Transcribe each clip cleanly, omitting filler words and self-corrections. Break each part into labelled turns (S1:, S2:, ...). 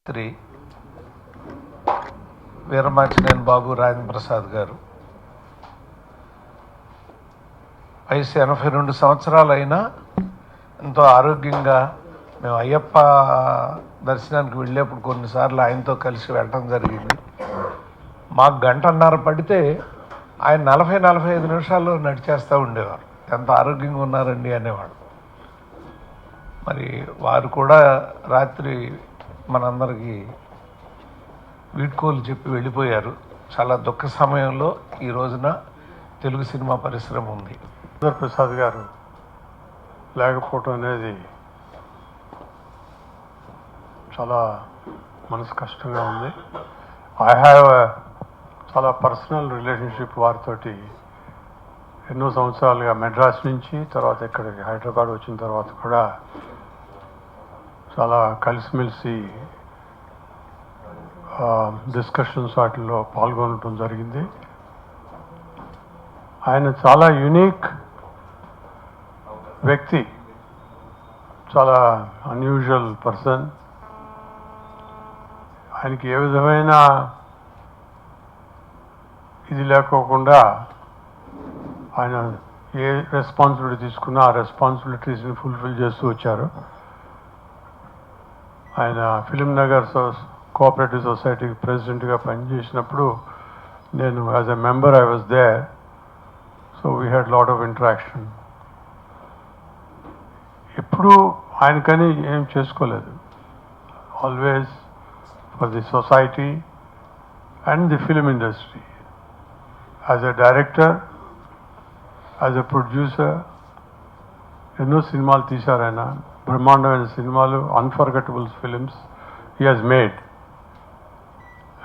S1: శ్రీ వీరమాచినేని బాబు రాజేంద్ర ప్రసాద్ గారు వయసు 82 సంవత్సరాలైనా ఎంతో ఆరోగ్యంగా మేము అయ్యప్ప దర్శనానికి వెళ్ళేప్పుడు కొన్నిసార్లు ఆయనతో కలిసి వెళ్ళడం జరిగింది. మాకు గంటన్నర పడితే ఆయన 40-45 నిమిషాల్లో నడిచేస్తూ ఉండేవారు. ఎంత ఆరోగ్యంగా ఉన్నారండి అనేవాడు. మరి వారు కూడా రాత్రి మనందరికీ వీడ్కోలు చెప్పి వెళ్ళిపోయారు. చాలా దుఃఖ సమయంలో ఈ రోజున తెలుగు సినిమా పరిశ్రమ ఉంది.
S2: రాజేంద్ర ప్రసాద్ గారు లేకపోవటం అనేది చాలా మనసు కష్టంగా ఉంది. ఐ హ్యావ్ చాలా పర్సనల్ రిలేషన్షిప్ వారితోటి. ఎన్నో సంవత్సరాలుగా మెడ్రాస్ నుంచి తర్వాత ఇక్కడికి హైదరాబాద్ వచ్చిన తర్వాత కూడా చాలా కలిసిమెలిసి డిస్కషన్స్ వాటిల్లో పాల్గొనడం జరిగింది. ఆయన చాలా యూనిక్ వ్యక్తి, చాలా అన్యూజువల్ పర్సన్. ఆయనకి ఏ విధమైన ఇది లేకోకుండా ఆయన ఏ రెస్పాన్సిబిలిటీ తీసుకున్నా ఆ రెస్పాన్సిబిలిటీస్ని ఫుల్ఫిల్ చేస్తూ వచ్చారు. ఆయన ఫిలిం నగర్ కోఆపరేటివ్ సొసైటీకి ప్రెసిడెంట్గా పనిచేసినప్పుడు నేను as a member I was there. So we had lot of interaction. ఎప్పుడూ ఆయనకని ఏం చేసుకోలేదు. Always for the society and the film industry. As a director, as a producer ఎన్నో సినిమాలు తీశారు ఆయన. బ్రహ్మాండమైన సినిమాలు, unforgettable films he has made.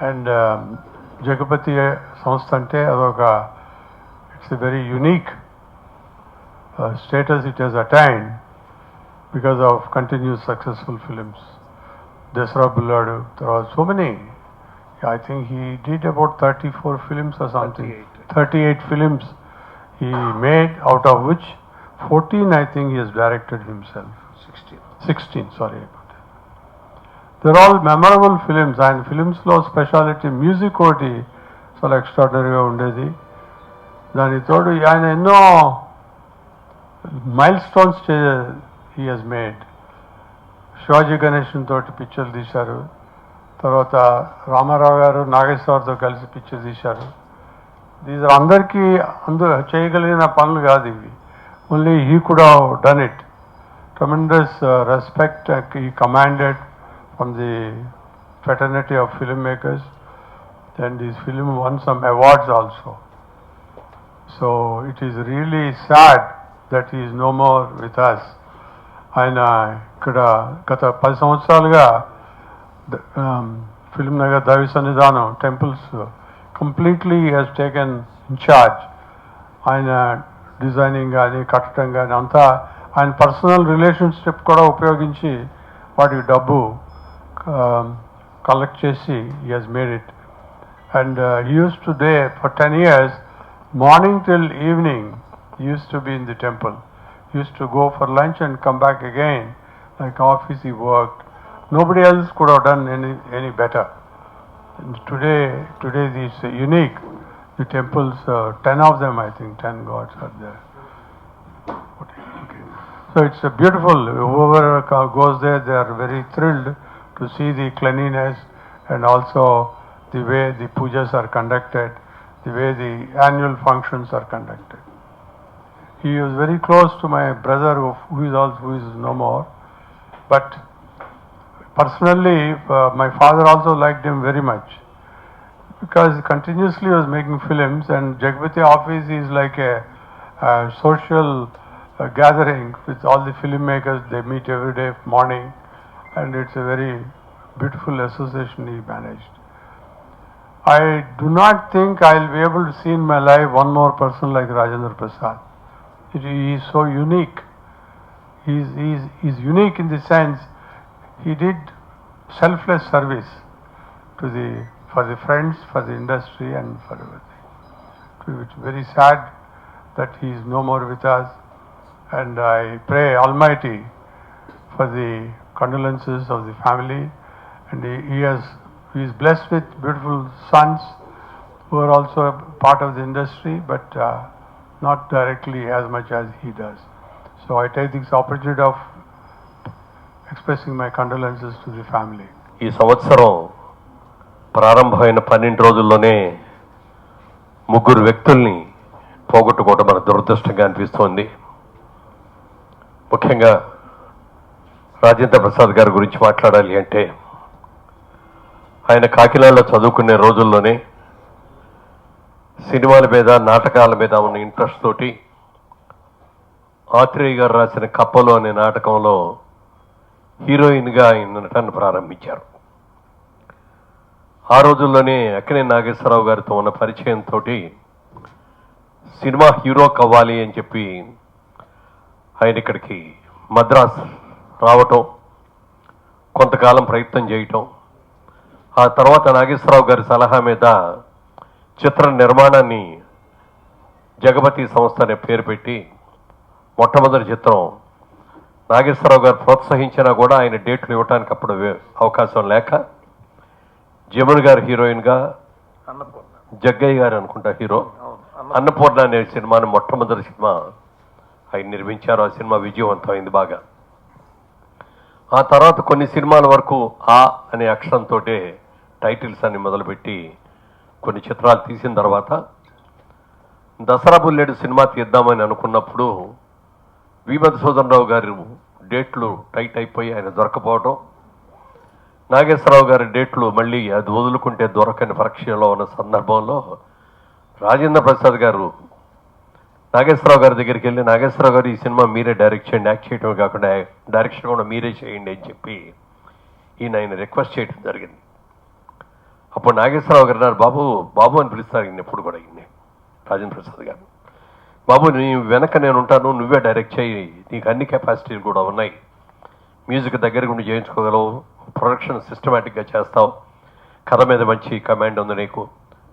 S2: And Jagapathi సంస్థ అంటే అదొక it's a very unique status it has attained because of continuous successful films. Dasara Bullodu, తర్వాత so many. I think he did about 34 films or something. 38 films he made, out of which 14 I think he has directed himself. 16, sorry about that. They're all memorable films, and films లో speciality music ఒకటి చాలా ఎక్స్ట్రాడనరీగా ఉండేది. దాని తోడు ఆయన ఎన్నో milestones he has made. Shivaji Ganesan తోటి పిక్చర్లు తీశారు. తర్వాత రామారావు గారు నాగేశ్వరతో కలిసి పిక్చర్ తీశారు. దీస్ అందరికీ చేయగలిగిన పనులు కాదు ఇవి. Only he could have done it. Tremendous respect he commanded from the fraternity of filmmakers, and this film won some awards also. So it is really sad that he is no more with us. ఆయన ఇక్కడ గత 10 సంవత్సరాలుగా film Nagar దైవ సన్నిధానం temples completely has taken in charge. ఆయన designing కానీ కట్టడం కానీ అంతా ఆయన పర్సనల్ రిలేషన్షిప్ కూడా ఉపయోగించి వాటికి డబ్బు కలెక్ట్ చేసి he has made it. And he use to day for 10 years morning till evening he use to be in the temple. He used to go for lunch and come back again. Like office he worked. Nobody else could have done any better. And today this unique. The temples, 10 of them I think, 10 gods are there. Okay. So it's a beautiful. Whoever goes there, they are very thrilled to see the cleanliness and also the way the pujas are conducted, the way the annual functions are conducted. He was very close to my brother who is no more. But personally, my father also liked him very much because continuously was making films, and Jagapati office is like a social gathering with all the filmmakers. They meet every day morning, and it's a very beautiful association he managed. I do not think I'll be able to see in my life one more person like Rajendra Prasad. He is so unique. He's unique in the sense he did selfless service for the friends, for the industry, and for everything. It's very sad that he is no more with us, and I pray Almighty for the condolences of the family and he is blessed with beautiful sons who are also a part of the industry, but not directly as much as he does. So I take this opportunity of expressing my condolences to the family.
S3: ఈ సంవత్సరం ప్రారంభమైన 12 రోజుల్లోనే ముగ్గురు వ్యక్తుల్ని పోగొట్టుకోవడం మన దురదృష్టంగా అనిపిస్తోంది. ముఖ్యంగా రాజేంద్ర ప్రసాద్ గారి గురించి మాట్లాడాలి అంటే ఆయన కాకినాడలో చదువుకునే రోజుల్లోనే సినిమాల మీద నాటకాల మీద ఉన్న ఇంట్రెస్ట్ తోటి ఆత్రేయ గారు రాసిన కప్పలు అనే నాటకంలో హీరోయిన్గా ఆయన నటన ప్రారంభించారు. ఆ రోజుల్లోనే అక్కినేని నాగేశ్వరరావు గారితో ఉన్న పరిచయంతో సినిమా హీరో కావాలి అని చెప్పి ఆయన ఇక్కడికి మద్రాస్ రావటం, కొంతకాలం ప్రయత్నం చేయటం, ఆ తర్వాత నాగేశ్వరరావు గారి సలహా మీద చిత్ర నిర్మాణాన్ని జగపతి సంస్థ అనే పేరు పెట్టి మొట్టమొదటి చిత్రం నాగేశ్వరరావు గారు ప్రోత్సహించినా కూడా ఆయన డేట్లు ఇవ్వడానికి అప్పుడు అవకాశం లేక జమున గారు హీరోయిన్గా, జగ్గయ్య గారు అనుకుంటా హీరో, అన్నపూర్ణ అనే సినిమాని మొట్టమొదటి సినిమా ఆయన నిర్మించారు. ఆ సినిమా విజయవంతమైంది బాగా. ఆ తర్వాత కొన్ని సినిమాల వరకు ఆ అనే అక్షరంతో టైటిల్స్ అన్ని మొదలుపెట్టి కొన్ని చిత్రాలు తీసిన తర్వాత దసరా బుల్లెడు సినిమా తీద్దామని అనుకున్నప్పుడు వి మధుసూదనరావు గారు డేట్లు టైట్ అయిపోయి ఆయన దొరకపోవడం, నాగేశ్వరరావు గారి డేట్లు మళ్ళీ అది వదులుకుంటే దొరకని పరీక్షలో ఉన్న సందర్భంలో రాజేంద్ర ప్రసాద్ గారు నాగేశ్వరరావు గారి దగ్గరికి వెళ్ళి, నాగేశ్వరరావు గారు ఈ సినిమా మీరే డైరెక్ట్ చేయండి, యాక్ట్ చేయడమే కాకుండా డైరెక్షన్ కూడా మీరే చేయండి అని చెప్పి ఆయన రిక్వెస్ట్ చేయడం జరిగింది. అప్పుడు నాగేశ్వరరావు గారు అన్నారు, బాబు బాబు అని పిలుస్తారు ఈయన ఎప్పుడు కూడా ఈయన్ని రాజేంద్ర ప్రసాద్ గారు, బాబు నీ వెనక నేను ఉంటాను, నువ్వే డైరెక్ట్ చేయి, నీకు అన్ని కెపాసిటీలు కూడా ఉన్నాయి, మ్యూజిక్ దగ్గర ఉండి చేయించుకోగలవు, ప్రొడక్షన్ సిస్టమేటిక్గా చేస్తావు, కథ మీద మంచి కమాండ్ ఉంది నీకు,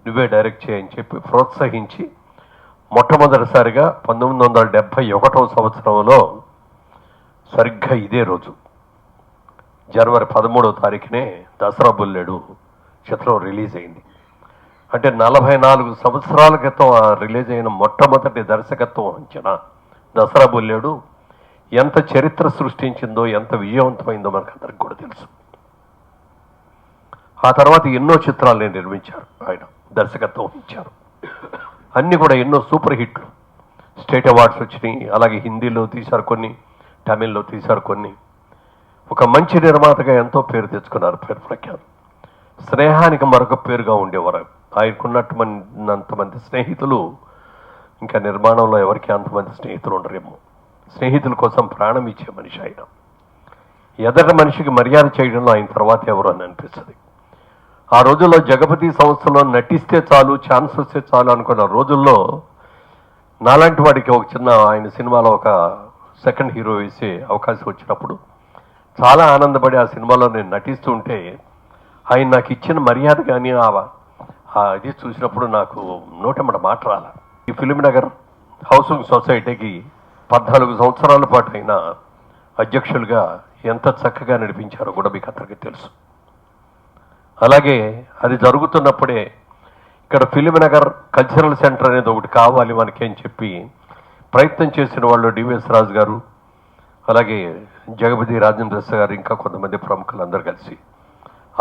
S3: నువ్వే డైరెక్ట్ చేయని చెప్పి ప్రోత్సహించి మొట్టమొదటిసారిగా 1971 సంవత్సరంలో సరిగ్గా ఇదే రోజు జనవరి 13వ తారీఖునే దసరా బుల్లెడు చిత్రం రిలీజ్ అయింది. అంటే 44 సంవత్సరాల క్రితం రిలీజ్ అయిన మొట్టమొదటి దర్శకత్వం అంచనా దసరా బుల్లెడు ఎంత చరిత్ర సృష్టించిందో, ఎంత విజయవంతమైందో మనకందరికి కూడా తెలుసు. ఆ తర్వాత ఎన్నో చిత్రాలని నిర్మించారు, ఆయన దర్శకత్వం ఇచ్చారు. అన్నీ కూడా ఎన్నో సూపర్ హిట్లు, స్టేట్ అవార్డ్స్ వచ్చినాయి. అలాగే హిందీలో తీశారు కొన్ని, తమిళ్లో తీశారు కొన్ని. ఒక మంచి నిర్మాతగా ఎంతో పేరు తెచ్చుకున్నారు, పేరు ప్రఖ్యాతం. స్నేహానికి మరొక పేరుగా ఉండేవారు. ఆయనకున్నటువంటి స్నేహితులు ఇంకా నిర్మాణంలో ఎవరికి అంతమంది స్నేహితులు ఉండరేమో. స్నేహితుల కోసం ప్రాణం ఇచ్చే మనిషి ఆయన. ఎదటి మనిషికి మర్యాద చేయడంలో ఆయన తర్వాత ఎవరు అని అనిపిస్తుంది. ఆ రోజుల్లో జగపతి సంస్థలో నటిస్తే చాలు, ఛాన్స్ వస్తే చాలు అనుకున్న రోజుల్లో నాలాంటి వాడికి ఒక చిన్న ఆయన సినిమాలో ఒక సెకండ్ హీరో వేసే అవకాశం వచ్చినప్పుడు చాలా ఆనందపడి ఆ సినిమాలో నేను నటిస్తూ ఉంటే ఆయన నాకు ఇచ్చిన మర్యాద కానీ ఇది చూసినప్పుడు నాకు నోటెమ్మట మాట రాల. ఈ ఫిలిం నగర్ హౌసింగ్ సొసైటీకి 14 సంవత్సరాల పాటు అయిన అధ్యక్షులుగా ఎంత చక్కగా నడిపించారో కూడా మీకు అందరికీ తెలుసు. అలాగే అది జరుగుతున్నప్పుడే ఇక్కడ ఫిలిం నగర్ కల్చరల్ సెంటర్ అనేది ఒకటి కావాలి మనకి అని చెప్పి ప్రయత్నం చేసిన వాళ్ళు డివిఎస్ రాజు గారు, అలాగే జగపతి రాజేంద్ర గారు, ఇంకా కొంతమంది ప్రముఖులు అందరూ కలిసి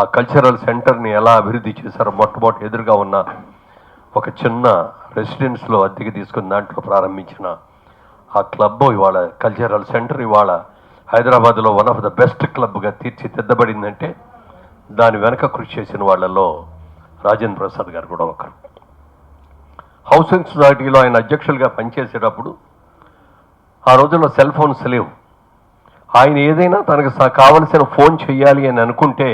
S3: ఆ కల్చరల్ సెంటర్ని ఎలా అభివృద్ధి చేశారో మొట్టమొదటి ఎదురుగా ఉన్న ఒక చిన్న రెసిడెన్స్లో అద్దెకి తీసుకుని దాంట్లో ప్రారంభించిన ఆ క్లబ్ ఇవాళ కల్చరల్ సెంటర్ ఇవాళ హైదరాబాద్లో వన్ ఆఫ్ ద బెస్ట్ క్లబ్గా తీర్చిదిద్దబడిందంటే దాని వెనక కృషి చేసిన వాళ్ళలో రాజేంద్ర ప్రసాద్ గారు కూడా ఒకరు. హౌసింగ్ సొసైటీలో ఆయన అధ్యక్షులుగా పనిచేసేటప్పుడు ఆ రోజుల్లో సెల్ ఫోన్స్ లేవు. ఆయన ఏదైనా తనకు కావలసిన ఫోన్ చేయాలి అని అనుకుంటే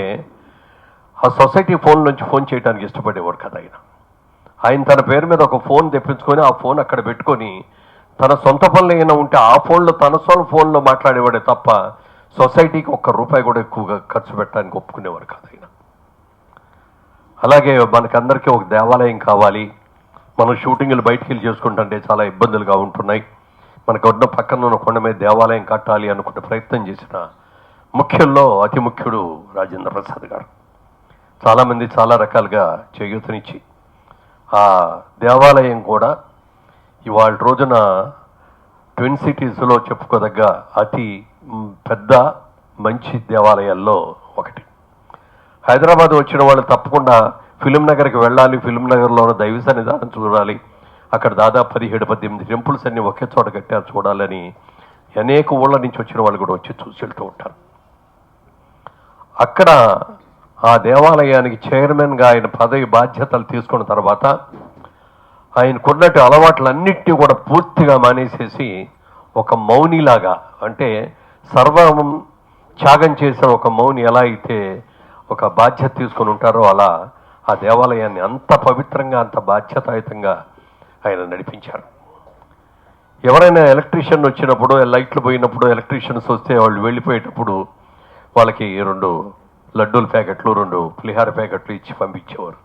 S3: ఆ సొసైటీ ఫోన్ నుంచి ఫోన్ చేయడానికి ఇష్టపడేవాడు కదా ఆయన. ఆయన తన పేరు మీద ఒక ఫోన్ తెప్పించుకొని ఆ ఫోన్ అక్కడ పెట్టుకొని తన సొంత పనులు ఏమైనా ఉంటే ఆ ఫోన్లో తన సొంత ఫోన్లో మాట్లాడేవాడే తప్ప సొసైటీకి ₹1 కూడా ఎక్కువగా ఖర్చు పెట్టడానికి ఒప్పుకునేవారు కాదు ఆయన. అలాగే మనకందరికీ ఒక దేవాలయం కావాలి, మనం షూటింగ్లు బయటికి వెళ్ళి చేసుకుంటుంటే చాలా ఇబ్బందులుగా ఉంటున్నాయి, మనకు ఉన్న పక్కన ఉన్న కొండ మీద దేవాలయం కట్టాలి అనుకుంటే ప్రయత్నం చేసిన ముఖ్యుల్లో అతి ముఖ్యుడు రాజేంద్ర ప్రసాద్ గారు. చాలామంది చాలా రకాలుగా చేయూతనిచ్చి ఆ దేవాలయం కూడా ఇవాళ రోజున ట్విన్ సిటీస్లో చెప్పుకోదగ్గ అతి పెద్ద మంచి దేవాలయాల్లో ఒకటి. హైదరాబాద్ వచ్చిన వాళ్ళు తప్పకుండా ఫిలిం నగర్కి వెళ్ళాలి, ఫిలిం నగర్లో ఉన్న దైవ సన్నిధానం చూడాలి, అక్కడ దాదాపు 17-18 టెంపుల్స్ అన్ని ఒకే చోట కట్టారు చూడాలని అనేక ఊళ్ళ నుంచి వచ్చిన వాళ్ళు కూడా వచ్చి చూసి వెళ్తూ ఉంటారు. అక్కడ ఆ దేవాలయానికి చైర్మన్గా ఆయన పదవి బాధ్యతలు తీసుకున్న తర్వాత ఆయనకున్నట్టు అలవాట్లన్నిటినీ కూడా పూర్తిగా మానేసేసి ఒక మౌనిలాగా, అంటే సర్వం త్యాగం చేసిన ఒక మౌని ఎలా అయితే ఒక బాధ్యత తీసుకుని ఉంటారో అలా ఆ దేవాలయాన్ని అంత పవిత్రంగా అంత బాధ్యతాయుతంగా ఆయన నడిపించారు. ఎవరైనా ఎలక్ట్రీషియన్ వచ్చినప్పుడు, లైట్లు పోయినప్పుడు, ఎలక్ట్రీషియన్స్ వస్తే వాళ్ళు వెళ్ళిపోయేటప్పుడు వాళ్ళకి 2 లడ్డూల ప్యాకెట్లు 2 పులిహార ప్యాకెట్లు ఇచ్చి పంపించేవారు.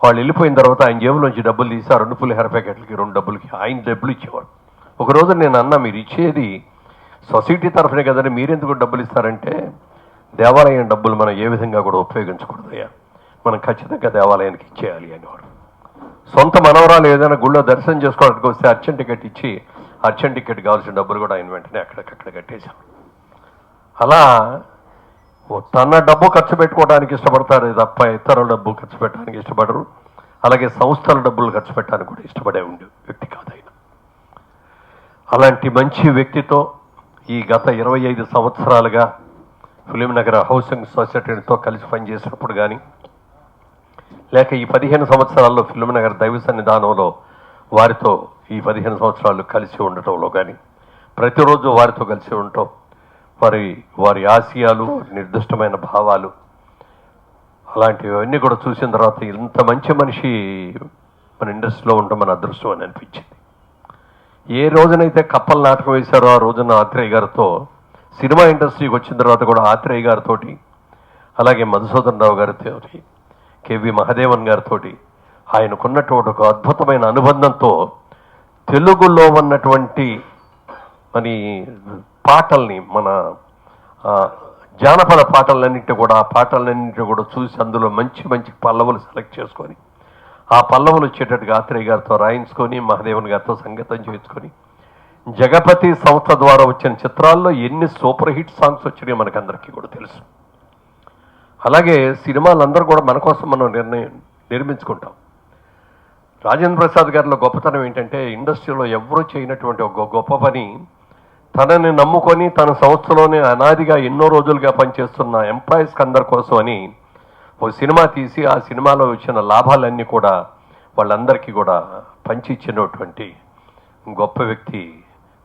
S3: వాళ్ళు వెళ్ళిపోయిన తర్వాత ఆయన జేబులోంచి డబ్బులు తీసి 2 పులిహార ప్యాకెట్లకి 2 డబ్బులకి ఆయన డబ్బులు ఇచ్చేవారు. ఒకరోజు నేను అన్నా, మీరు ఇచ్చేది సొసైటీ తరఫునే కదండి, మీరెందుకు డబ్బులు ఇస్తారంటే, దేవాలయం డబ్బులు మనం ఏ విధంగా కూడా ఉపయోగించకూడదయ్యా, మనం ఖచ్చితంగా దేవాలయానికి ఇచ్చేయాలి అనేవారు. సొంత మనవరాలు ఏదైనా గుళ్ళో దర్శనం చేసుకోవడానికి వస్తే అర్చన్ టికెట్ ఇచ్చి అర్చన్ టికెట్ కావాల్సిన డబ్బులు కూడా ఆయన వెంటనే అక్కడికక్కడ కట్టేశారు. అలా తన డబ్బు ఖర్చు పెట్టుకోవడానికి ఇష్టపడతారు తప్ప ఇతరుల డబ్బు ఖర్చు పెట్టడానికి ఇష్టపడరు. అలాగే సంస్థల డబ్బులు ఖర్చు పెట్టడానికి కూడా ఇష్టపడే వ్యక్తి కాదు ఆయన. అలాంటి మంచి వ్యక్తితో ఈ గత 25 సంవత్సరాలుగా ఫిలిం నగర్ హౌసింగ్ సొసైటీతో కలిసి పనిచేసినప్పుడు కానీ, లేక ఈ 15 సంవత్సరాల్లో ఫిలిం నగర్ దైవ సన్నిధానంలో వారితో ఈ 15 సంవత్సరాలు కలిసి ఉండటంలో కానీ, ప్రతిరోజు వారితో కలిసి ఉండటం, వారి ఆశయాలు, నిర్దిష్టమైన భావాలు, అలాంటివన్నీ కూడా చూసిన తర్వాత ఇంత మంచి మనిషి మన ఇండస్ట్రీలో ఉండడం మన అదృష్టం అని అనిపించింది. ఏ రోజునైతే కప్పల్ నాటకం వేశారో ఆ రోజున ఆత్రేయ గారితో, సినిమా ఇండస్ట్రీకి వచ్చిన తర్వాత కూడా ఆత్రేయ గారితో, అలాగే మధుసూదన్ రావు గారితో, కేవి మహదేవన్ గారితో ఆయనకున్నటువంటి ఒక అద్భుతమైన అనుబంధంతో తెలుగులో ఉన్నటువంటి మరి పాటల్ని, మన జానపద పాటలన్నింటినీ కూడా, ఆ పాటలన్నింటినీ కూడా చూసి అందులో మంచి మంచి పల్లవులు సెలెక్ట్ చేసుకొని ఆ పల్లవులు వచ్చేటట్టుగా ఆత్రేయ గారితో రాయించుకొని, మహదేవన్ గారితో సంగీతం చేసుకొని, జగపతి సంస్థ ద్వారా వచ్చిన చిత్రాల్లో ఎన్ని సూపర్ హిట్ సాంగ్స్ వచ్చినాయో మనకందరికీ కూడా తెలుసు. అలాగే సినిమాలందరూ కూడా మన కోసం మనం నిర్మించుకుంటాం. రాజేంద్ర ప్రసాద్ గారిలో గొప్పతనం ఏంటంటే, ఇండస్ట్రీలో ఎవరూ చేయనటువంటి ఒక గొప్ప పని, తనని నమ్ముకొని తన సంస్థలోనే అనాదిగా ఎన్నో రోజులుగా పనిచేస్తున్న ఎంప్లాయీస్కి అందరి కోసం అని ఒక సినిమా తీసి ఆ సినిమాలో వచ్చిన లాభాలన్నీ కూడా వాళ్ళందరికీ కూడా పంచి ఇచ్చినటువంటి గొప్ప వ్యక్తి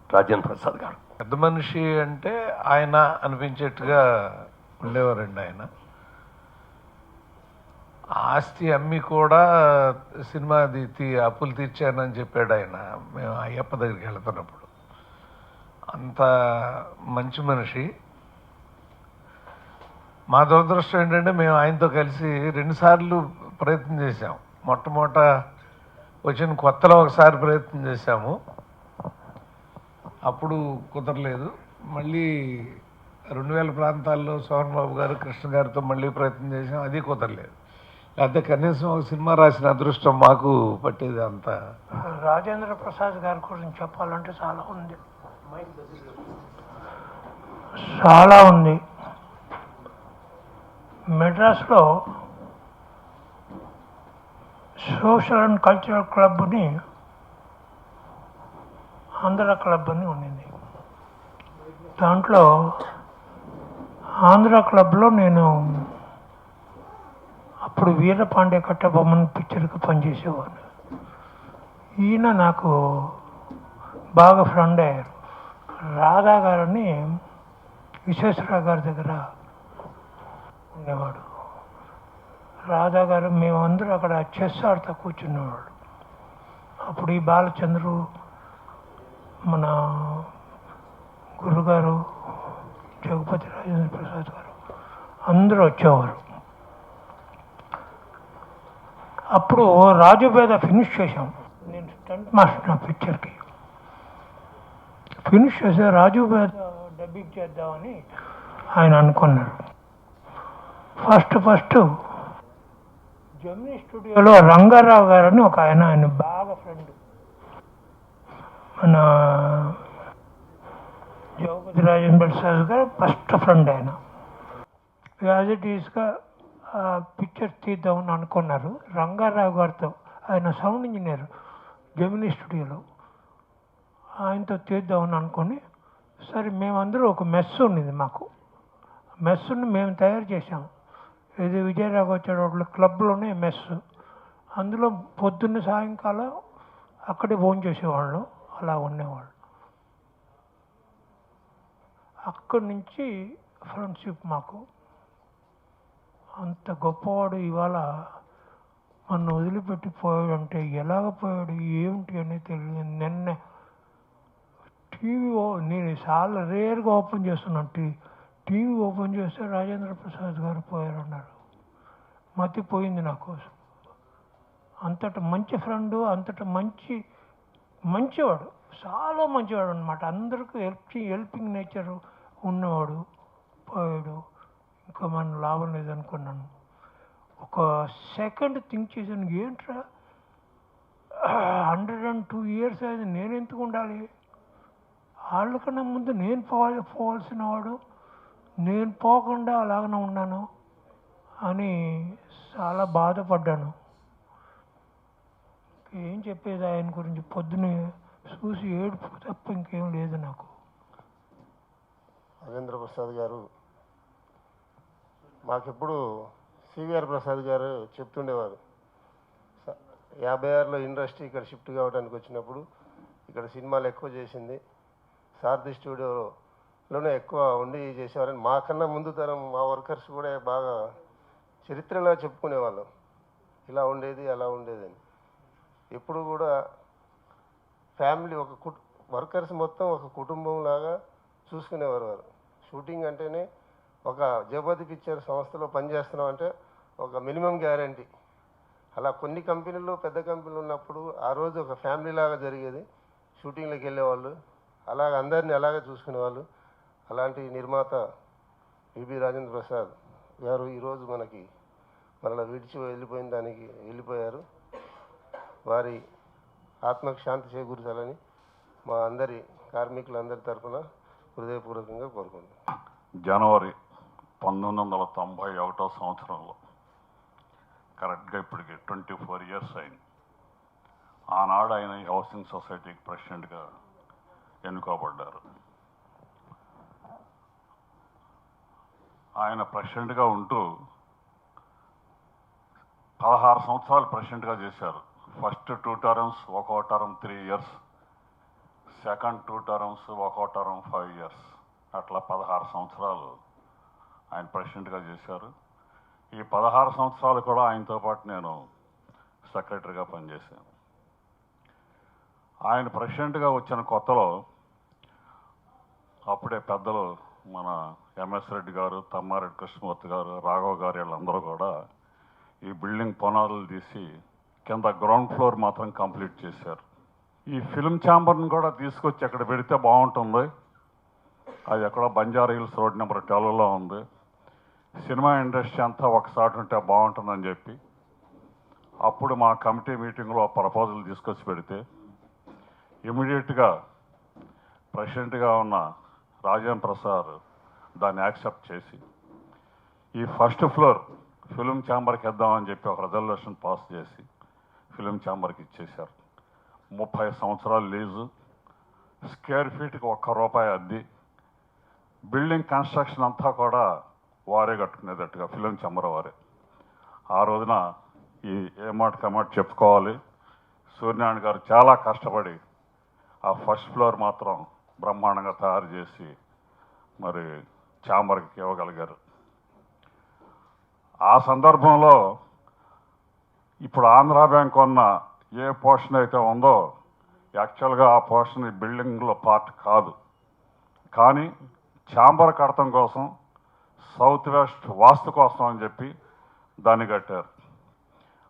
S3: రాజేంద్ర ప్రసాద్ గారు.
S1: పెద్ద మనిషి అంటే ఆయన అనిపించేట్టుగా ఉండేవారండి. ఆయన ఆస్తి అమ్మి కూడా సినిమా అప్పులు తీర్చానని చెప్పాడు ఆయన, మేము అయ్యప్ప దగ్గరికి వెళ్తున్నప్పుడు. అంత మంచి మనిషి. మా దురదృష్టం ఏంటంటే, మేము ఆయనతో కలిసి 2 సార్లు ప్రయత్నం చేశాం. మొట్టమొదట వచ్చిన కొత్తలో ఒకసారి ప్రయత్నం చేశాము, అప్పుడు కుదరలేదు. మళ్ళీ 2000 ప్రాంతాల్లో సోహన్ బాబు గారు, కృష్ణ గారితో మళ్ళీ ప్రయత్నం చేసాం, అది కుదరలేదు. లేకపోతే కనీసం ఒక సినిమా రాసిన అదృష్టం మాకు పట్టేది. అంత
S4: రాజేంద్ర ప్రసాద్ గారి గురించి చెప్పాలంటే చాలా ఉంది. మెడ్రాస్లో సోషల్ అండ్ కల్చరల్ క్లబ్ని, ఆంధ్ర క్లబ్ అని ఉండింది. దాంట్లో ఆంధ్ర క్లబ్లో నేను అప్పుడు వీరపాండే కట్టబొమ్మన్ పిక్చర్కి పనిచేసేవాడిని. ఈయన నాకు బాగా ఫ్రెండ్ అయ్యారు. రాధా గారిని విశ్వేశ్వరరావు గారి దగ్గర ఉండేవాడు. రాధా గారు మేమందరూ అక్కడ చెస్ ఆడుతూ కూర్చునేవాడు. అప్పుడు ఈ బాలచంద్రు, మన గురుగారు, జగపతి రాజేంద్ర ప్రసాద్ గారు అందరూ వచ్చేవారు. అప్పుడు రాజుబేద ఫినిష్ చేశాం. నేను స్టంట్ మాస్టర్ నా పిక్చర్కి ఫినిష్ చేసే రాజుబేద డబ్బింగ్ చేద్దామని ఆయన అనుకున్నారు. ఫస్ట్ జమినీ స్టూడియోలో రంగారావు గారని ఒక ఆయన బాగా ఫ్రెండ్, మన జగపతి రాజేంద్ర ప్రసాద్ గారు ఫస్ట్ ఫ్రెండ్. ఆయన యాజ్ ఇట్ ఈస్గా పిక్చర్ తీద్దామని అనుకున్నారు రంగారావు గారితో. ఆయన సౌండ్ ఇంజనీర్ జమినీ స్టూడియోలో, ఆయనతో తీద్దామని అనుకొని, సరే మేమందరూ ఒక మెస్ ఉన్నది మాకు, మెస్సుని మేము తయారు చేసాము. ఇది విజయరాఘవాచార్య రోడ్లో క్లబ్లోనే మెస్. అందులో పొద్దున్న సాయంకాలం అక్కడే భోజనం చేసేవాళ్ళు, అలా ఉండేవాళ్ళు. అక్కడి నుంచి ఫ్రెండ్షిప్ మాకు. అంత గొప్పవాడు ఇవాళ నన్ను వదిలిపెట్టి పోయాడంటే ఎలాగ పోయాడు ఏమిటి అనేది తెలియదు. నిన్న టీవీ నేను చాలా రేర్గా ఓపెన్ చేస్తున్నాను, టీవీ ఓపెన్ చేస్తే రాజేంద్ర ప్రసాద్ గారు పోయారన్నారు. మతిపోయింది నా కోసం. అంతట మంచి ఫ్రెండు, అంతట మంచివాడు, చాలా మంచివాడు అనమాట. అందరికీ హెల్పింగ్ నేచర్ ఉన్నవాడు పోయాడు. ఇంకా మన లాభం లేదనుకున్నాను. ఒక సెకండ్ థింక్ చేశాను, ఏంట్రా 102 years అయింది, నేను ఎందుకు ఉండాలి, వాళ్ళకన్నా ముందు నేను పోవాల్సిన వాడు, నేను పోకుండా అలాగనే ఉన్నాను అని చాలా బాధపడ్డాను. ఏం చెప్పేది ఆయన గురించి, పొద్దున చూసి ఏడుపు తప్ప ఇంకేం లేదు నాకు.
S5: రాజేంద్ర ప్రసాద్ గారు మాకెప్పుడు సివిఆర్ ప్రసాద్ గారు చెప్తుండేవారు. 56లో ఇండస్ట్రీ ఇక్కడ షిఫ్ట్ కావడానికి వచ్చినప్పుడు ఇక్కడ సినిమాలు ఎక్కువ చేసింది సారథి స్టూడియోలోనే ఎక్కువ ఉండి చేసేవారని. మాకన్నా ముందు తరం మా వర్కర్స్ కూడా బాగా చరిత్రలో చెప్పుకునేవాళ్ళం, ఇలా ఉండేది అలా ఉండేదని. ఎప్పుడు కూడా ఫ్యామిలీ వర్కర్స్ మొత్తం ఒక కుటుంబం లాగా చూసుకునేవారు వారు. షూటింగ్ అంటేనే ఒక జగపతి పిక్చర్ సంస్థలో పనిచేస్తున్నాం అంటే ఒక మినిమం గ్యారంటీ. అలా కొన్ని కంపెనీలు పెద్ద కంపెనీలు ఉన్నప్పుడు ఆ రోజు ఒక ఫ్యామిలీ లాగా జరిగేది. షూటింగ్లకు వెళ్ళేవాళ్ళు, అలాగ అందరినీ అలాగే చూసుకునేవాళ్ళు. అలాంటి నిర్మాత విబి రాజేంద్ర ప్రసాద్ గారు ఈరోజు మనల్ని విడిచి వెళ్ళిపోయారు. వారి ఆత్మకు శాంతి చేకూర్చాలని మా అందరి కార్మికులందరి తరఫున హృదయపూర్వకంగా కోరుకుంటున్నాను.
S6: జనవరి 1991 సంవత్సరంలో కరెక్ట్గా ఇప్పటికి 24 years అయింది. ఆనాడు ఆయన ఈ హౌసింగ్ సొసైటీకి ప్రెసిడెంట్గా ఎన్నుకోబడ్డారు. ఆయన ప్రెసిడెంట్గా ఉంటూ 16 సంవత్సరాలు ప్రెసిడెంట్గా చేశారు. ఫస్ట్ 2 terms, ఒక్కో టర్మ్ 3 years, సెకండ్ 2 terms, ఒక్కో టర్మ్ 5 years, అట్లా 16 సంవత్సరాలు ఆయన ప్రెసిడెంట్గా చేశారు. ఈ 16 సంవత్సరాలు కూడా ఆయనతో పాటు నేను సెక్రటరీగా పనిచేశాను. ఆయన ప్రెసిడెంట్గా వచ్చిన కొత్తలో అప్పుడే పెద్దలు మన ఎంఎస్ రెడ్డి గారు, తమ్మారెడ్డి కృష్ణమూర్తి గారు, రాఘవ్ గారు వీళ్ళందరూ కూడా ఈ బిల్డింగ్ పునాదులు తీసి కింద గ్రౌండ్ ఫ్లోర్ మాత్రం కంప్లీట్ చేశారు. ఈ ఫిల్మ్ ఛాంబర్ని కూడా తీసుకొచ్చి అక్కడ పెడితే బాగుంటుంది, అది ఎక్కడో బంజారా హిల్స్ రోడ్ నెంబర్ 12లో ఉంది, సినిమా ఇండస్ట్రీ అంతా ఒకసారి ఉంటే బాగుంటుందని చెప్పి అప్పుడు మా కమిటీ మీటింగ్లో ప్రపోజల్ తీసుకొచ్చి పెడితే ఇమీడియట్గా ప్రెసిడెంట్గా ఉన్న రాజేంద్ర ప్రసాద్ దాన్ని యాక్సెప్ట్ చేసి ఈ ఫస్ట్ ఫ్లోర్ ఫిల్మ్ ఛాంబర్కి ఇద్దామని చెప్పి ఒక రెజల్యూషన్ పాస్ చేసి ఫిల్మ్ ఛాంబర్కి ఇచ్చేశారు. 30 సంవత్సరాలు లీజు, స్క్వేర్ ఫీట్కి ₹1 అద్దె, బిల్డింగ్ కన్స్ట్రక్షన్ అంతా కూడా వారే కట్టుకునేటట్టుగా ఫిల్మ్ ఛాంబర్ వారే. ఆ రోజున ఈ ఏమాట కమాట చెప్పుకోవాలి, సూర్యనారాయణ గారు చాలా కష్టపడి ఆ ఫస్ట్ ఫ్లోర్ మాత్రం బ్రహ్మాండంగా తయారు చేసి మరి ఛాంబర్కి ఇవ్వగలిగారు. ఆ సందర్భంలో ఇప్పుడు ఆంధ్రా బ్యాంక్ ఉన్న ఏ పోర్షన్ అయితే ఉందో యాక్చువల్గా ఆ పోర్షన్ ఈ బిల్డింగ్లో పార్ట్ కాదు, కానీ ఛాంబర్ కడతం కోసం సౌత్ వెస్ట్ వాస్తు కోసం అని చెప్పి దాన్ని కట్టారు.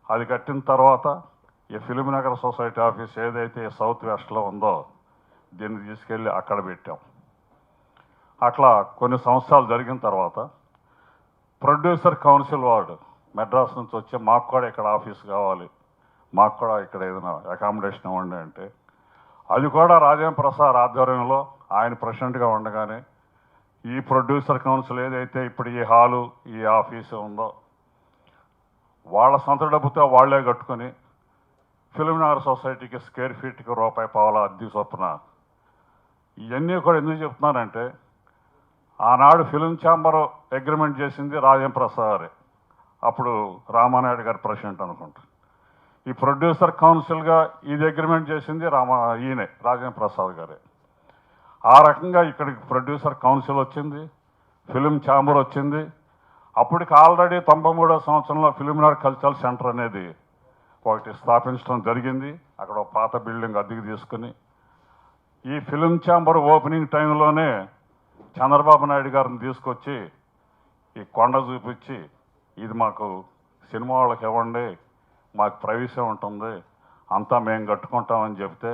S6: అది కట్టిన తర్వాత ఈ ఫిలిం నగర్ సొసైటీ ఆఫీస్ ఏదైతే సౌత్ వెస్ట్లో ఉందో దీన్ని తీసుకెళ్ళి అక్కడ పెట్టాం. అట్లా కొన్ని సంవత్సరాలు జరిగిన తర్వాత ప్రొడ్యూసర్ కౌన్సిల్ వాడు మెడ్రాస్ నుంచి వచ్చి మాకు కూడా ఇక్కడ ఆఫీస్ కావాలి, మాకు కూడా ఇక్కడ ఏదైనా అకామిడేషన్ ఇవ్వండి అంటే, అది కూడా రాజేంద్ర ప్రసాద్ ఆధ్వర్యంలో ఆయన ప్రెసిడెంట్గా ఉండగానే ఈ ప్రొడ్యూసర్ కౌన్సిల్ ఏదైతే ఇప్పుడు ఈ హాలు ఈ ఆఫీసు ఉందో వాళ్ళ సొంత డబ్బుతో వాళ్లే కట్టుకొని ఫిల్మ్నగర్ సొసైటీకి స్క్వేర్ ఫీట్కి రూపాయి పావలా అద్దె చొప్పున. ఇవన్నీ కూడా ఎందుకు చెప్తున్నానంటే, ఆనాడు ఫిల్మ్ ఛాంబర్ అగ్రిమెంట్ చేసింది రాజేంద్ర ప్రసాద్ గారే, అప్పుడు రామానాయుడు గారి ప్రెసిడెంట్ అనుకుంటా. ఈ ప్రొడ్యూసర్ కౌన్సిల్గా ఇది అగ్రిమెంట్ చేసింది ఈయనే రాజేంద్ర ప్రసాద్ గారే. ఆ రకంగా ఇక్కడికి ప్రొడ్యూసర్ కౌన్సిల్ వచ్చింది, ఫిల్మ్ ఛాంబర్ వచ్చింది. అప్పటికి ఆల్రెడీ 93వ సంవత్సరంలో ఫిల్మ్నగర్ కల్చరల్ సెంటర్ అనేది ఒకటి స్థాపించడం జరిగింది. అక్కడ ఒక పాత బిల్డింగ్ అద్దెకి తీసుకుని ఈ ఫిల్మ్ ఛాంబర్ ఓపెనింగ్ టైంలోనే చంద్రబాబు నాయుడు గారిని తీసుకొచ్చి ఈ కొండ చూపించి, ఇది మాకు సినిమా వాళ్ళకి ఇవ్వండి, మాకు ప్రైవసీ ఉంటుంది, అంతా మేము కట్టుకుంటామని చెప్తే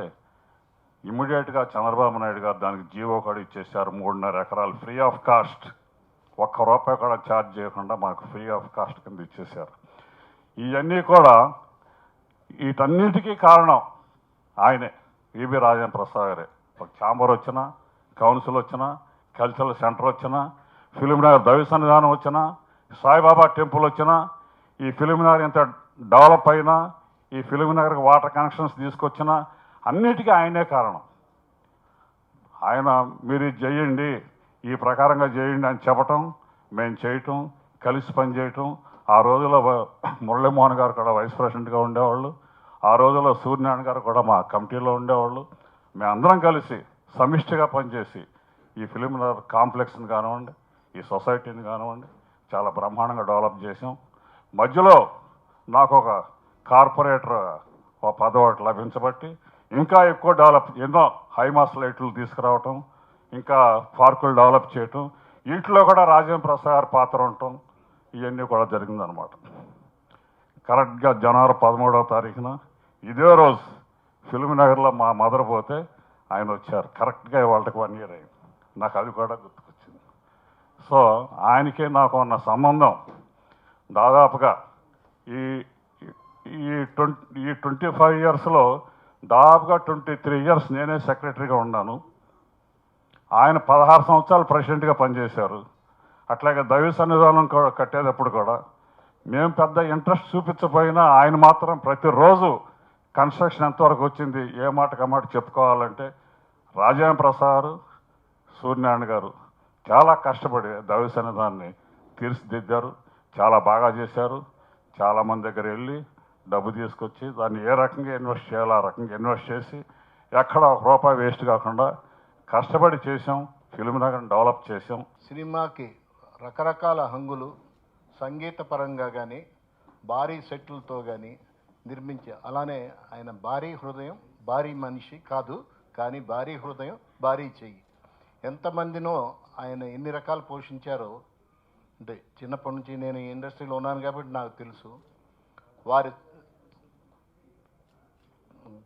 S6: ఇమ్మీడియట్గా చంద్రబాబు నాయుడు గారు దానికి జీవో కూడా ఇచ్చేసారు. 3.5 ఎకరాలు ఫ్రీ ఆఫ్ కాస్ట్, ₹1 కూడా ఛార్జ్ చేయకుండా మాకు ఫ్రీ ఆఫ్ కాస్ట్ కింద ఇచ్చేశారు. ఇవన్నీ కూడా వీటన్నిటికీ కారణం ఆయనే, ఈబి రాజేంద్ర ప్రసాద్ గారే. ఒక ఛాంబర్ వచ్చినా, కౌన్సిల్ వచ్చినా, కల్చరల్ సెంటర్ వచ్చినా, ఫిల్మ్నగర్ దైవ సన్నిధానం వచ్చినా, సాయిబాబా టెంపుల్ వచ్చినా, ఈ ఫిల్మ్నగర్ ఎంత డెవలప్ అయినా, ఈ ఫిల్మ్నగర్కి వాటర్ కనెక్షన్స్ తీసుకొచ్చినా అన్నిటికీ ఆయనే కారణం. ఆయన మీరు ఇది చేయండి, ఈ ప్రకారంగా చేయండి అని చెప్పటం, మేము చేయటం, కలిసి పనిచేయటం. ఆ రోజుల్లో మురళీమోహన్ గారు కూడా వైస్ ప్రెసిడెంట్గా ఉండేవాళ్ళు, ఆ రోజుల్లో సూర్యనారాయణ గారు కూడా మా కమిటీలో ఉండేవాళ్ళు. మేమందరం కలిసి సమిష్టిగా పనిచేసి ఈ ఫిల్మ్నగర్ కాంప్లెక్స్ని కానివ్వండి, ఈ సొసైటీని కానివ్వండి చాలా బ్రహ్మాండంగా డెవలప్ చేసాం. మధ్యలో నాకు ఒక కార్పొరేటర్ ఒక పదవి లభించబట్టి ఇంకా ఎక్కువ డెవలప్, ఎన్నో హైమాస్ లైట్లు తీసుకురావటం, ఇంకా పార్కులు డెవలప్ చేయటం, వీటిలో కూడా రాజేంద్ర ప్రసాద్ గారి పాత్ర ఉండటం, ఇవన్నీ కూడా జరిగిందనమాట. కరెక్ట్గా జనవరి 13వ తారీఖున ఇదే రోజు ఫిల్మ్నగర్లో మా మదర్ పోతే ఆయన వచ్చారు. కరెక్ట్గా వాళ్ళకి 1 year అయింది. నాకు అది కూడా గుర్తుకొచ్చింది. సో ఆయనకే నాకు ఉన్న సంబంధం దాదాపుగా ఈ 25 yearsలో దాదాపుగా 23 years నేనే సెక్రటరీగా ఉన్నాను. ఆయన 16 సంవత్సరాలు ప్రెసిడెంట్గా పనిచేశారు. అట్లాగే దైవ సన్నిధానం కట్టేటప్పుడు కూడా మేము పెద్ద ఇంట్రెస్ట్ చూపించకపోయినా ఆయన మాత్రం ప్రతిరోజు కన్స్ట్రక్షన్ ఎంతవరకు వచ్చింది, ఏ మాటకు మాట చెప్పుకోవాలంటే రాజేంద్ర ప్రసాద్, సూర్యనారాయణ గారు చాలా కష్టపడి దైవ సన్నిధానాన్ని తీర్చిదిద్దారు. చాలా బాగా చేశారు. చాలామంది దగ్గర వెళ్ళి డబ్బు తీసుకొచ్చి దాన్ని ఏ రకంగా ఇన్వెస్ట్ చేయాలో ఆ రకంగా ఇన్వెస్ట్ చేసి ఎక్కడ ₹1 వేస్ట్ కాకుండా కష్టపడి చేసాం. ఫిల్మ్నగర్ని డెవలప్ చేసాం.
S7: సినిమాకి రకరకాల హంగులు సంగీత పరంగా కానీ భారీ సెట్లతో కానీ నిర్మించే, అలానే ఆయన భారీ హృదయం, భారీ మనిషి కాదు కానీ భారీ హృదయం, భారీ చెయ్యి. ఎంతమందినో ఆయన ఎన్ని రకాలు పోషించారో, అంటే చిన్నప్పటి నుంచి నేను ఈ ఇండస్ట్రీలో ఉన్నాను కాబట్టి నాకు తెలుసు. వారి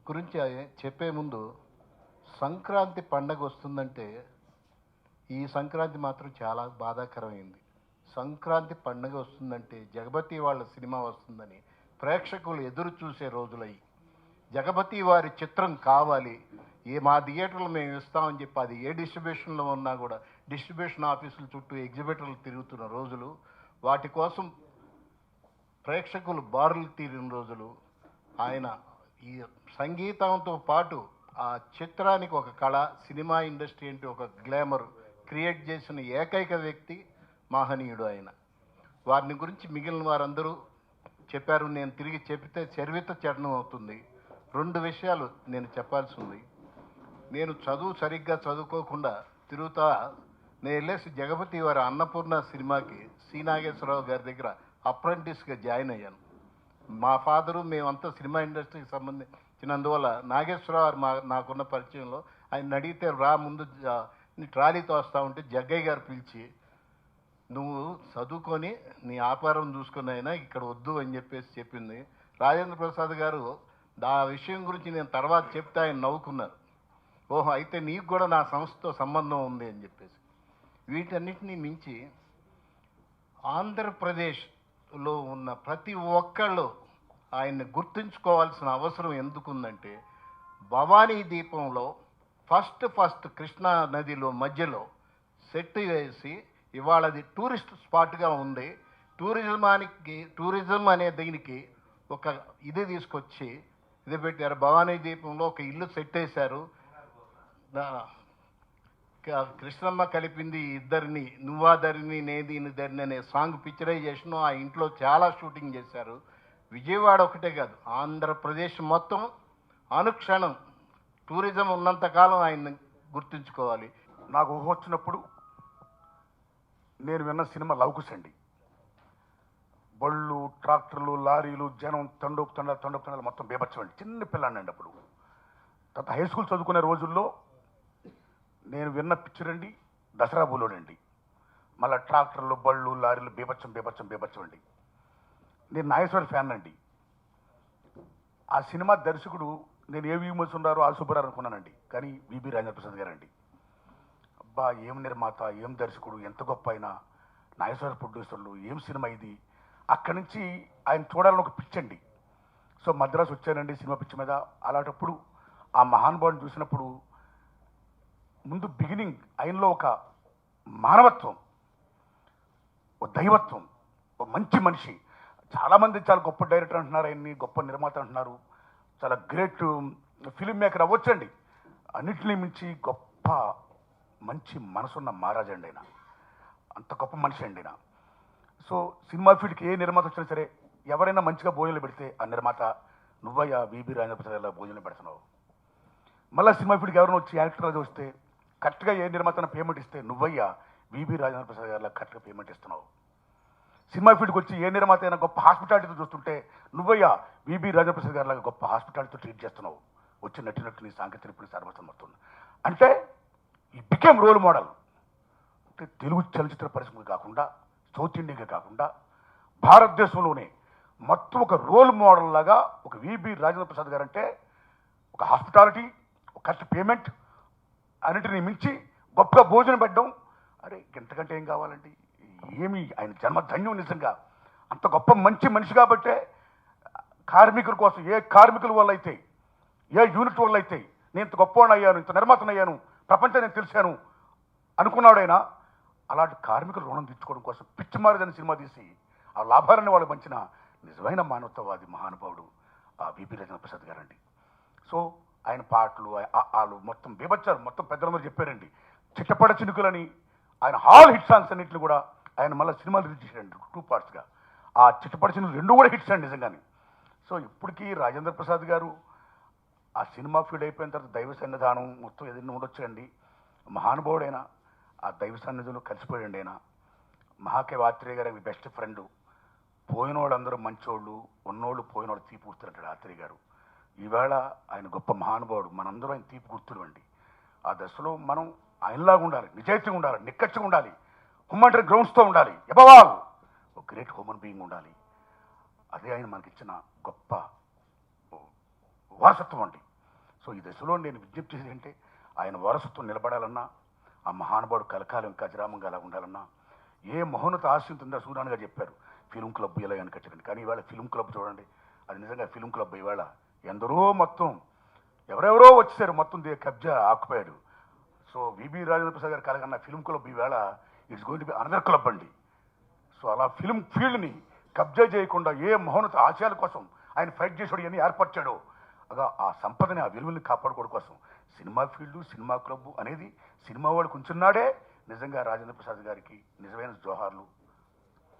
S7: గురించి చెప్పే ముందు, సంక్రాంతి పండగ వస్తుందంటే ఈ సంక్రాంతి మాత్రం చాలా బాధాకరమైంది. సంక్రాంతి పండగ వస్తుందంటే జగపతి వాళ్ళ సినిమా వస్తుందని ప్రేక్షకులు ఎదురు చూసే రోజులయ్యి. జగపతి వారి చిత్రం కావాలి, మా థియేటర్లు మేము ఇస్తామని చెప్పి అది ఏ డిస్ట్రిబ్యూషన్లో ఉన్నా కూడా డిస్ట్రిబ్యూషన్ ఆఫీసుల చుట్టూ ఎగ్జిబిటర్లు తిరుగుతున్న రోజులు, వాటి కోసం ప్రేక్షకులు బారులు తీరిన రోజులు. ఆయన ఈ సంగీతంతో పాటు ఆ చిత్రానికి ఒక కళ, సినిమా ఇండస్ట్రీ అంటే ఒక గ్లామర్ క్రియేట్ చేసిన ఏకైక వ్యక్తి మహనీయుడు ఆయన. వారిని గురించి మిగిలిన వారందరూ చెప్పారు. నేను తిరిగి చెప్తే చరిత్ర చరణం అవుతుంది. 2 విషయాలు నేను చెప్పాల్సి ఉంది. నేను సరిగ్గా చదువుకోకుండా తిరుగుతా నేను వెళ్ళేసి జగపతి వారి అన్నపూర్ణ సినిమాకి సి నాగేశ్వరరావు గారి దగ్గర అప్రెంటిస్గా జాయిన్ అయ్యాను. మా ఫాదరు మేమంతా సినిమా ఇండస్ట్రీకి సంబంధించినందువల్ల నాగేశ్వరరావు నాకున్న పరిచయంలో ఆయన అడిగితే ముందు ట్రాలీతో వస్తూ ఉంటే జగ్గయ్య గారు పిలిచి, నువ్వు చదువుకొని నీ వ్యాపారం చూసుకుని అయినా ఇక్కడ వద్దు అని చెప్పేసి చెప్పింది. రాజేంద్ర ప్రసాద్ గారు ఆ విషయం గురించి నేను తర్వాత చెప్తే ఆయన నవ్వుకున్నారు. ఓహో, అయితే నీకు కూడా నా సంస్థతో సంబంధం ఉంది అని చెప్పేసి. వీటన్నిటిని మించి ఆంధ్రప్రదేశ్లో ఉన్న ప్రతి ఒక్కళ్ళు ఆయన్ని గుర్తుంచుకోవాల్సిన అవసరం ఎందుకుందంటే భవానీ దీపంలో ఫస్ట్ కృష్ణా నదిలో మధ్యలో సెట్ వేసి ఇవాళ అది టూరిస్ట్ స్పాట్గా ఉంది. టూరిజం అనే దీనికి ఒక ఇది తీసుకొచ్చి ఇది పెట్టారు. భవానీ దీపంలో ఒక ఇల్లు సెట్ వేశారు. కృష్ణమ్మ కలిపింది ఇద్దరిని, నువ్వాదరిని నేదీని ధరిని అనే సాంగ్ పిక్చరైజేషన్ ఆ ఇంట్లో చాలా షూటింగ్ చేశారు. విజయవాడ ఒకటే కాదు, ఆంధ్రప్రదేశ్ మొత్తం అనుక్షణం టూరిజం ఉన్నంతకాలం ఆయన్ని గుర్తుంచుకోవాలి.
S8: నాకు ఊహ వచ్చినప్పుడు నేను విన్న సినిమా లవకుశ అండి. బళ్ళు, ట్రాక్టర్లు, లారీలు, జనం తండోపు మొత్తం బేబచ్చండి. చిన్న పిల్లాడిని అండి అప్పుడు. తర్వాత హై స్కూల్ చదువుకునే రోజుల్లో నేను విన్న పిక్చర్ అండి దసరా బుల్లోడండి. మళ్ళీ ట్రాక్టర్లు, బళ్ళు, లారీలు బేబచ్చం అండి. నేను నాగేశ్వర ఫ్యాన్ అండి. ఆ సినిమా దర్శకుడు నేను ఏ విమర్శ ఉన్నారో ఆ సుబ్బారావు అనుకున్నానండి, కానీ విబి రాజేంద్ర ప్రసాద్ గారండి. అబ్బా, ఏం నిర్మాత, ఏం దర్శకుడు, ఎంత గొప్ప అయినా నాగేశ్వర ప్రొడ్యూసర్లు, ఏం సినిమా ఇది. అక్కడి నుంచి ఆయన చూడాలని ఒక పిచ్ అండి. సో మద్రాసు వచ్చానండి సినిమా పిచ్ మీద. అలాంటప్పుడు ఆ మహానుభావుని చూసినప్పుడు ముందు బిగినింగ్ ఆయనలో ఒక మానవత్వం, ఒక దైవత్వం, ఒక మంచి మనిషి. చాలామంది చాలా గొప్ప డైరెక్టర్ అంటున్నారు, ఆయన్ని గొప్ప నిర్మాత అంటున్నారు, చాలా గ్రేట్ ఫిలిం మేకర్ అవ్వచ్చండి. అన్నిటినీ మించి గొప్ప మంచి మనసున్న మహారాజు అండి ఆయన. అంత గొప్ప మనిషి అండి ఆయన. సో సినిమా ఫీల్డ్కి ఏ నిర్మాత వచ్చినా సరే ఎవరైనా మంచిగా భోజనాలు పెడితే ఆ నిర్మాత నువ్వయ్యా విబి రాజేంద్ర ప్రసాద్ ఇలా భోజనం పెడుతున్నావు. మళ్ళీ సినిమా ఫీల్డ్కి ఎవరైనా వచ్చి యాక్టర్లు వస్తే కరెక్ట్గా ఏ నిర్మాత పేమెంట్ ఇస్తే నువ్వయ్యా విబి రాజేంద్ర ప్రసాద్ గారిలా కరెక్ట్గా పేమెంట్ ఇస్తున్నావు. సినిమా ఫీల్డ్కి వచ్చి ఏ నిర్మాత అయినా గొప్ప హాస్పిటాలిటీతో చూస్తుంటే నువ్వయ్యా విబి రాజేంద్ర ప్రసాద్ గారిలాగా గొప్ప హాస్పిటాలిటీతో ట్రీట్ చేస్తున్నావు. వచ్చి నట్టు నీ సాంకేతిక నిపుణులు సర్వస్వం మొత్తం అంటే ఈ బికేమ్ రోల్ మోడల్. అంటే తెలుగు చలచిత్ర పరిశ్రమ కాకుండా, సౌత్ ఇండియాగా కాకుండా భారతదేశంలోనే మొత్తం ఒక రోల్ మోడల్ లాగా ఒక విబి రాజేంద్ర ప్రసాద్ గారు అంటే ఒక హాస్పిటాలిటీ, ఒక కరెక్ట్ పేమెంట్, అన్నిటినీ మించి గొప్పగా భోజనం పెట్టడం. అరే ఎంతకంటే ఏం కావాలండి? ఏమి ఆయన జన్మ ధన్యం నిజంగా. అంత గొప్ప మంచి మనిషి కాబట్టే కార్మికుల కోసం ఏ కార్మికుల వల్ల అయితే, ఏ యూనిట్ వల్ల అయితే నేను ఇంత గొప్పవాడిని అయ్యాను, ఇంత నిర్మాతనయ్యాను, ప్రపంచం నేను తెలిసాను అనుకున్నాడైనా అలాంటి కార్మికులు రుణం తీర్చుకోవడం కోసం పిచ్చిమారదని సినిమా తీసి ఆ లాభాలని వాళ్ళు పంచిన నిజమైన మానవతావాది మహానుభావుడు ఆ విబి రాజేంద్ర ప్రసాద్ గారండి. సో ఆయన పాటలు, వాళ్ళు మొత్తం బీభత్సారు, మొత్తం పెద్దలందరూ చెప్పారండి. చిట్టపడ చినుకులని ఆయన హాల్ హిట్ సాంగ్స్ అన్నింటిని కూడా ఆయన మళ్ళీ సినిమాలు రిలీజ్ చేశారండి 2 పార్ట్స్గా. ఆ చిట్టపడ చినుకులు 2 కూడా హిట్స్ అండి నిజంగానే. సో ఇప్పటికీ రాజేంద్ర ప్రసాద్ గారు ఆ సినిమా ఫీల్డ్ అయిపోయిన తర్వాత దైవ సన్నిధానం మొత్తం ఏదైనా ఉండొచ్చండి. మహానుభావుడైనా ఆ దైవ సన్నిధిలో కలిసిపోయాడండి ఆయన. మహాకవి ఆత్రేయ గారు బెస్ట్ ఫ్రెండ్. పోయిన వాళ్ళందరూ మంచోళ్ళు, ఉన్నోళ్ళు పోయినోళ్ళు తీపి గుర్తులంటాడు ఆత్రేయ గారు. ఈవేళ ఆయన గొప్ప మహానుభావుడు, మనందరూ ఆయన తీపి గుర్తులు అండి. ఆ దశలో మనం ఆయనలాగా ఉండాలి, నిజాయితీగా ఉండాలి, నిక్కచ్చిగా ఉండాలి, హ్యూమానిటరీ గ్రౌండ్స్తో ఉండాలి, ఎబవాల్ ఒక గ్రేట్ హ్యూమన్ బీయింగ్ ఉండాలి. అదే ఆయన మనకిచ్చిన గొప్ప వారసత్వం అండి. సో ఈ దశలో నేను విజ్ఞప్తి చేసేది అంటే ఆయన వారసత్వం నిలబడాలన్నా, ఆ మహానుభావుడు కలకాలం ఇంకా అజరామంగా అలా ఉండాలన్నా ఏ మహోన్నత ఆశయం ఉందో సూర్యాన్ గారు చెప్పారు, ఫిలిం క్లబ్ ఇలా అని కట్టండి. కానీ ఇవాళ ఫిలిం క్లబ్ చూడండి, అది నిజంగా ఫిలిం క్లబ్ ఇవాళ ఎందరో మొత్తం ఎవరెవరో వచ్చేసారు, మొత్తం కబ్జా ఆకుపోయాడు. సో విబి రాజేంద్ర ప్రసాద్ గారు కలగన్న ఫిలిం క్లబ్ ఈవేళ it's going to be another club అండి. సో అలా ఫిలిం ఫీల్డ్ని కబ్జా చేయకుండా ఏ మహోన్నత ఆశయాల కోసం ఆయన ఫైట్ చేసాడు, ఇవన్నీ ఏర్పరిచాడో అలా ఆ సంపదని, ఆ విలువల్ని కాపాడుకోవడం కోసం సినిమా ఫీల్డ్, సినిమా క్లబ్ అనేది సినిమా వాళ్ళు కొంచెన్నాడే నిజంగా రాజేంద్ర ప్రసాద్ గారికి నిజమైన జోహార్లు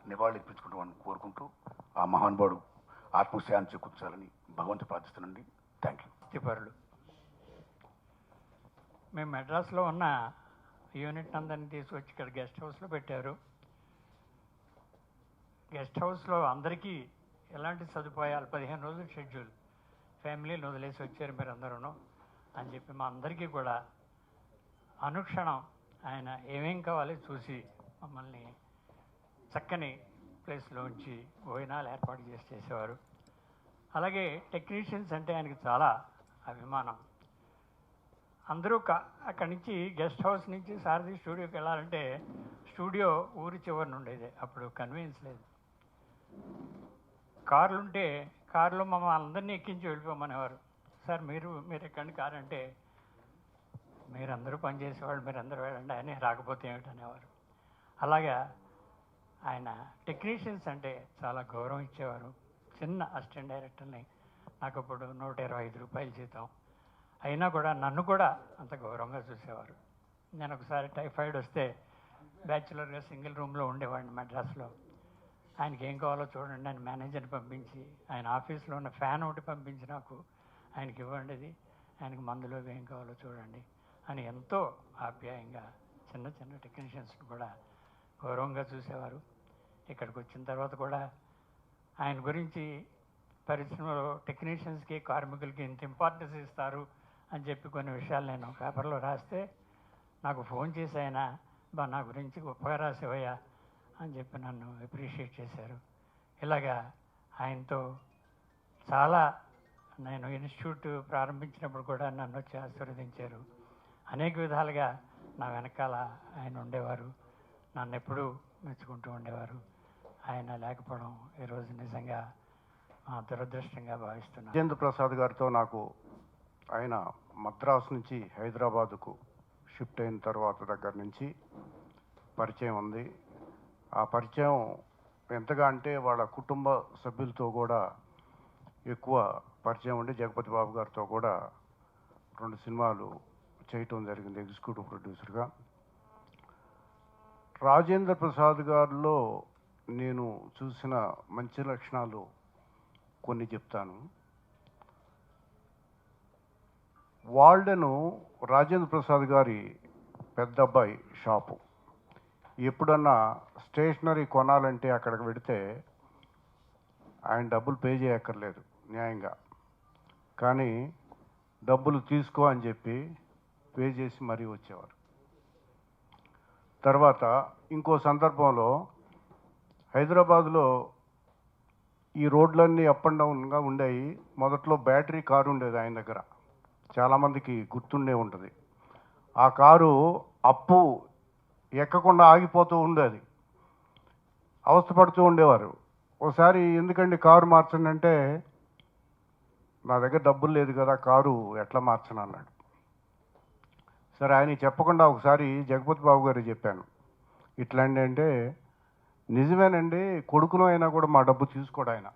S8: నివాళులు ఇప్పించుకుంటామని కోరుకుంటూ ఆ మహానుభావుడు ఆత్మశాంతి చేకూర్చాలని భగవంతుడు ప్రార్థిస్తున్నానండి. Thank you.
S9: మేము మెడ్రాస్లో ఉన్న యూనిట్ అందరినీ తీసుకొచ్చి ఇక్కడ గెస్ట్ హౌస్లో పెట్టారు. గెస్ట్ హౌస్లో అందరికీ ఎలాంటి సదుపాయాలు, 15 రోజులు షెడ్యూల్, ఫ్యామిలీని వదిలేసి వచ్చారు మీరు అందరూ అని చెప్పి మా అందరికీ కూడా అనుక్షణం ఆయన ఏమేం కావాలి చూసి మమ్మల్ని చక్కని ప్లేస్లో ఉంచి భోజనాలు ఏర్పాటు చేసేవారు. అలాగే టెక్నీషియన్స్ అంటే ఆయనకి చాలా అభిమానం. అందరూ అక్కడి నుంచి గెస్ట్ హౌస్ నుంచి సారథి స్టూడియోకి వెళ్ళాలంటే స్టూడియో ఊరి చివరిన ఉండేది. అప్పుడు కన్వీనియన్స్ లేదు. కార్లుంటే కారులో మమ్మల్ని అందరినీ ఎక్కించి వెళ్ళిపోమనేవారు. సార్ మీరు ఎక్కండి కారు అంటే, మీరందరూ పనిచేసేవాళ్ళు, మీరందరూ వెళ్ళండి, ఆయన రాకపోతే ఏమిటనేవారు. అలాగా ఆయన టెక్నీషియన్స్ అంటే చాలా గౌరవం ఇచ్చేవారు. చిన్న అసిస్టెంట్ డైరెక్టర్ని, నాకు ఇప్పుడు 125 రూపాయలు జీతం అయినా కూడా నన్ను కూడా అంత గౌరవంగా చూసేవారు. నేను ఒకసారి టైఫాయిడ్ వస్తే బ్యాచులర్గా సింగిల్ రూమ్లో ఉండేవాడిని మద్రాసులో. ఆయనకి ఏం కావాలో చూడండి అని మేనేజర్ని పంపించి, ఆయన ఆఫీస్లో ఉన్న ఫ్యాన్ ఒకటి పంపించి నాకు ఆయనకి ఇవ్వండి, ఆయనకి మందులో ఏం కావాలో చూడండి అని ఎంతో ఆప్యాయంగా చిన్న చిన్న టెక్నీషియన్స్ని కూడా గౌరవంగా చూసేవారు. ఇక్కడికి వచ్చిన తర్వాత కూడా ఆయన గురించి పరిశ్రమలో టెక్నీషియన్స్కి కార్మికులకి ఇంత ఇంపార్టెన్స్ ఇస్తారు అని చెప్పి కొన్ని విషయాలు నేను పేపర్లో రాస్తే నాకు ఫోన్ చేసి ఆయన నా గురించి గొప్పగా రాసేవయ్యా అని చెప్పి నన్ను అప్రిషియేట్ చేశారు. ఇలాగా ఆయనతో చాలా, నేను ఇన్స్టిట్యూట్ ప్రారంభించినప్పుడు కూడా నన్ను వచ్చి ఆశీర్వదించారు. అనేక విధాలుగా నా వెనకాల ఆయన ఉండేవారు, నన్ను ఎప్పుడూ మెచ్చుకుంటూ ఉండేవారు. ఆయన లేకపోవడం ఈరోజు నిజంగా దురదృష్టంగా భావిస్తున్నాను.
S7: రాజేంద్ర ప్రసాద్ గారితో నాకు ఆయన మద్రాసు నుంచి హైదరాబాదుకు షిఫ్ట్ అయిన తర్వాత దగ్గర నుంచి పరిచయం ఉంది. ఆ పరిచయం ఎంతగా అంటే వాళ్ళ కుటుంబ సభ్యులతో కూడా ఎక్కువ పరిచయం ఉండి, జగపతి బాబు గారితో కూడా 2 సినిమాలు చేయటం జరిగింది ఎగ్జిక్యూటివ్ ప్రొడ్యూసర్గా. రాజేంద్ర ప్రసాద్ గారిలో నేను చూసిన మంచి లక్షణాలు కొన్ని చెప్తాను. వాల్డెను రాజేంద్ర ప్రసాద్ గారి పెద్ద అబ్బాయి షాపు. ఎప్పుడన్నా స్టేషనరీ కొనాలంటే అక్కడికి వెడితే ఆయన డబ్బులు పే చేయక్కర్లేదు న్యాయంగా, కానీ డబ్బులు తీసుకో అని చెప్పి పే చేసి మరీ వచ్చేవారు. తర్వాత ఇంకో సందర్భంలో హైదరాబాద్లో ఈ రోడ్లన్నీ అప్ అండ్ డౌన్గా ఉండేవి. మొదట్లో బ్యాటరీ కారు ఉండేది ఆయన దగ్గర, చాలామందికి గుర్తుండే ఉంటుంది. ఆ కారు అప్పు ఎక్కకుండా ఆగిపోతూ ఉండేది, అవస్థపడుతూ ఉండేవారు. ఒకసారి ఎందుకండి కారు మార్చండి అంటే, నా దగ్గర డబ్బులు లేదు కదా, కారు ఎట్లా మార్చను అన్నాడు. సరే ఆయన చెప్పకుండా ఒకసారి జగపతి బాబు గారికి చెప్పాను, ఇట్లాంటి అంటే నిజమేనండి, కొడుకును అయినా కూడా మా డబ్బు తీసుకోడు ఆయన.